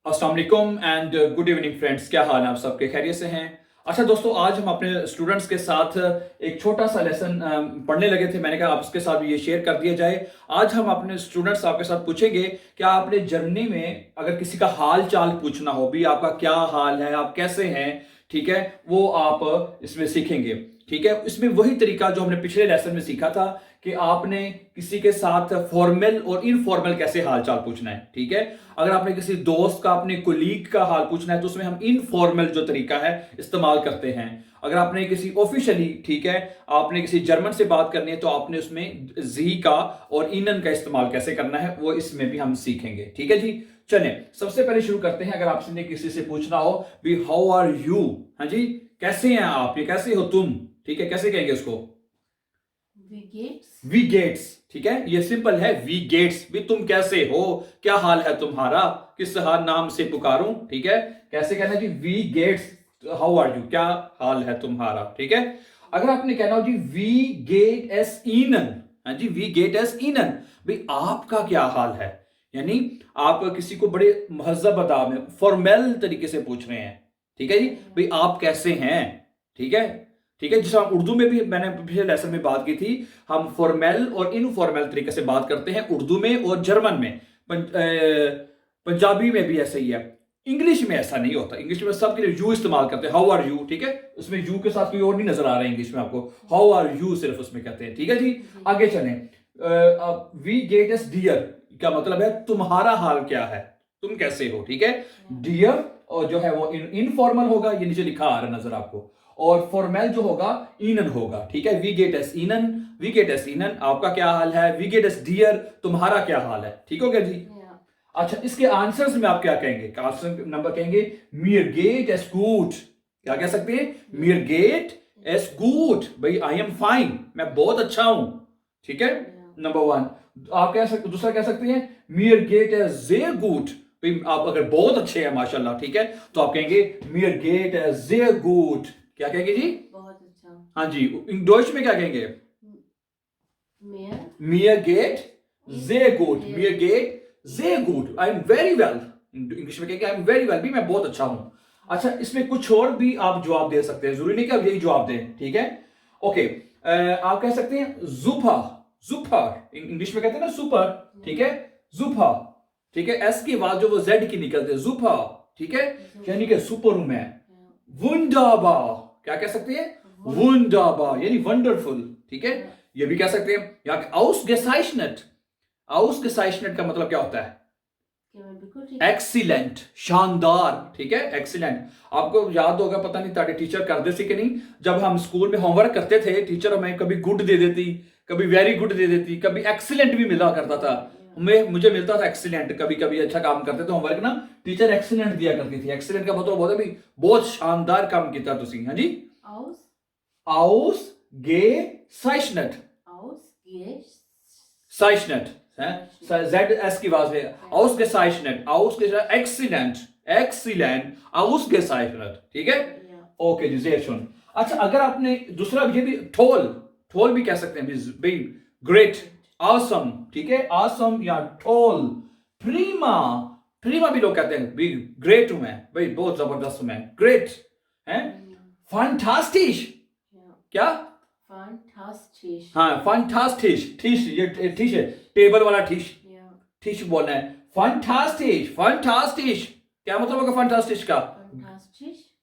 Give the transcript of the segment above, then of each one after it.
अस्सलाम वालेकुम and good evening friends. क्या हाल है आप सबके? खैरियत से हैं? अच्छा दोस्तों, आज हम अपने स्टूडेंट्स के साथ एक छोटा सा लेसन पढ़ने लगे थे। मैंने कहा आप उसके साथ ये शेयर कर दिया जाए। आज हम अपने स्टूडेंट्स आपके साथ पूछेंगे कि आपने जर्मनी में अगर किसी का हाल चाल पूछना हो, भी आपका क्या हाल है, आप कैसे हैं, ठीक है, वो आप इसमें सीखेंगे। ठीक है, इसमें वही तरीका जो हमने पिछले लेसन में सीखा था कि आपने किसी के साथ फॉर्मल और इनफॉर्मल कैसे हालचाल पूछना है। ठीक है, अगर आपने किसी दोस्त का, अपने कोलीग का हाल पूछना है तो उसमें हम इनफॉर्मल जो तरीका है इस्तेमाल करते हैं। अगर आपने किसी ऑफिशियली, ठीक है, आपने किसी जर्मन से बात करनी है तो आपने उसमें जी का और इनन का इस्तेमाल कैसे करना है वो इसमें भी हम सीखेंगे। ठीक है जी, चलें सबसे पहले शुरू करते हैं। अगर आपसे किसी से पूछना हो भी हाउ आर यू, हाँ जी, कैसे हैं आप, ये कैसे हो तुम, ठीक है, कैसे कहेंगे उसको? वी गेट्स। ठीक है, ये सिंपल है, वी गेट्स। भी तुम कैसे हो, क्या हाल है तुम्हारा, किस हाल नाम से पुकारूं। ठीक है, कैसे कहना जी? वी गेट्स, हाउ आर यू, क्या हाल है तुम्हारा। ठीक है, अगर आपने कहना हो जी वी गेट एस ईनन, हाँ जी, वी गेट एस ईनन, भाई आपका क्या हाल है, यानी आप किसी को बड़े महजब अदा में फॉर्मल तरीके से पूछ रहे हैं। ठीक है जी, भाई आप कैसे हैं। ठीक है, ठीक है, जिस उर्दू में भी मैंने पिछले लेसन में बात की थी, हम फॉर्मल और इनफॉर्मल तरीके से बात करते हैं उर्दू में और जर्मन में। पंजाबी में भी ऐसा ही है। इंग्लिश में ऐसा नहीं होता। इंग्लिश में सबके लिए यू इस्तेमाल करते हैं, हाउ आर यू। ठीक है, उसमें यू के साथ कोई और नहीं नजर आ रहा है इंग्लिश में आपको, हाउ आर यू सिर्फ उसमें कहते हैं। ठीक है जी, आगे चलें। वी गेट एस डियर का मतलब है तुम्हारा हाल क्या है, तुम कैसे हो। ठीक है, डियर और जो है वो इनफॉर्मल होगा, ये नीचे लिखा आ रहा है नजर आपको, और फॉर्मल जो होगा इनन होगा। ठीक है, वी गेट एस इनन, वी गेट एस इनन, आपका क्या हाल है। वी गेट एस डियर, तुम्हारा क्या हाल है। ठीक हो गया जी। अच्छा, इसके आंसर्स में आप क्या कहेंगे? आंसर नंबर कहेंगे मियर गेट एस गुड। क्या कह सकते हैं? मियर गेट एस गुड, भाई आई एम फाइन, मैं बहुत अच्छा हूं। ठीक है, नंबर वन। आप कह सकते, दूसरा कह सकते हैं मियर गेट एस sehr गुड, भाई आप अगर बहुत अच्छे हैं माशाल्लाह, ठीक है, तो आप कहेंगे मियर गेट एस sehr गुड। क्या कहेंगे जी? बहुत अच्छा। हाँ जी, डॉइच में क्या कहेंगे? मियर गेट sehr गुड, मियर गेट sehr गुड, I am very well. English में कहेंगे आई एम वेरी वेल, भी मैं बहुत अच्छा हूं। अच्छा, इसमें कुछ और भी आप जवाब दे सकते हैं, जरूरी नहीं कि आप यही जवाब दें। ठीक है, ओके, आप कह सकते हैं जुफा, जुफर इंग्लिश में कहते हैं ना सुपर। ठीक है, जुफा। ठीक है, एस की आवाज जो वो जेड की निकलती है, जुफा। ठीक है, यानी कि सुपर हूं मैं। वुंडाबा, क्या कह सकते हैं? वुंडाबा यानी वंडरफुल। ठीक है, ये भी कह सकते हैं। या आउसगेसाइशनेट, आउसगेसाइशनेट का मतलब क्या होता है? एक्सीलेंट, शानदार। ठीक है, एक्सीलेंट। आपको याद होगा, पता नहीं ताकि टीचर कर देती कि नहीं, जब हम स्कूल में होमवर्क करते थे टीचर हमें कभी गुड दे देती, कभी वेरी गुड दे देती, कभी एक्सीलेंट भी मिला करता था। मुझे मिलता था एक्सीलेंट, कभी कभी अच्छा काम करते थे होमवर्क ना, टीचर एक्सीलेंट दिया करती थी। एक्सीलेंट का मतलब होता है बहुत शानदार काम किया तुसी। हाँ जी, आउस गे साइशनेट, साइशनेट है, जेड एस की आवाज है, आउसगेसाइशनेट, आउसगेसाइशनेट, एक्सीलेंट, एक्सीलेंट, आउसगेसाइशनेट। ठीक है, ओके जी, sehr schön। अच्छा, अगर आपने दूसरा ये भी ठोल, ठोल भी कह सकते हैं भाई, ग्रेट, ऑसम। ठीक है, ऑसम या ठोल। प्रीमा, प्रीमा भी लोग कहते हैं, भी ग्रेट हूं मैं, भाई बहुत जबरदस्त हूं मैं, ग्रेट है। फैंटास्टिश, क्या? फैंटास्टिश, हाँ फैंटास्टिश, ठीक, ये ठीक है, टेबल वाला ठीक, ठीक बोलना है। फैंटास्टिश, फैंटास्टिश क्या मतलब होगा फैंटास्टिश का?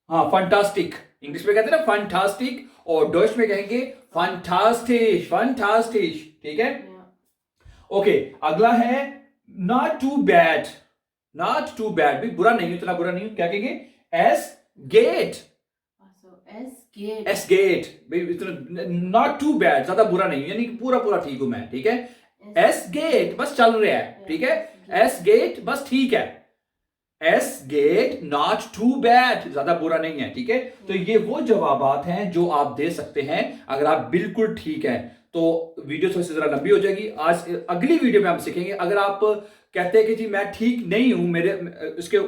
हाँ, फैंटास्टिक इंग्लिश में कहते हैं ना फैंटास्टिक, और डच में कहेंगे फैंटास्टिश, फैंटास्टिश। ठीक है, ओके, अगला है not too bad, not too bad भी बुरा नहीं, इतना बुरा नहीं, क्या कहेंगे? एस गेट, एस गेट, नॉट टू बैड, ज्यादा बुरा नहीं, यानी पूरा पूरा ठीक हूं मैं। ठीक है, एस गेट बस चल रहा है। ठीक है, एस गेट बस ठीक है, एस गेट नॉट टू बैड, ज्यादा बुरा नहीं है। ठीक है, तो ये वो जवाबात हैं जो आप दे सकते हैं अगर आप बिल्कुल ठीक है। तो वीडियो थोड़ी सी जरा लंबी हो जाएगी, आज अगली वीडियो में हम सीखेंगे। अगर आप कहते हैं कि जी मैं ठीक नहीं हूं, मेरे इसके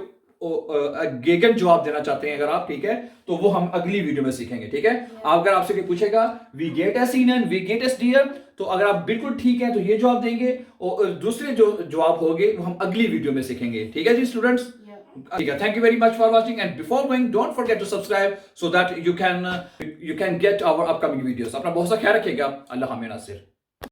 गेगन जवाब देना चाहते हैं अगर आप, ठीक है, तो वो हम अगली वीडियो में सीखेंगे। ठीक है, अगर आपसे कोई पूछेगा वी गेट एस इन, वी गेट एस डियर, तो अगर आप बिल्कुल ठीक है तो ये जवाब देंगे, और दूसरे जो जवाब होंगे वो हम अगली वीडियो में सीखेंगे। ठीक है जी students, Thank you very much for watching, and before going, don't forget to subscribe so that you can get our upcoming videos. अपना बहुत सा ख्याल रखिएगा। अल्लाह हमें नासिर।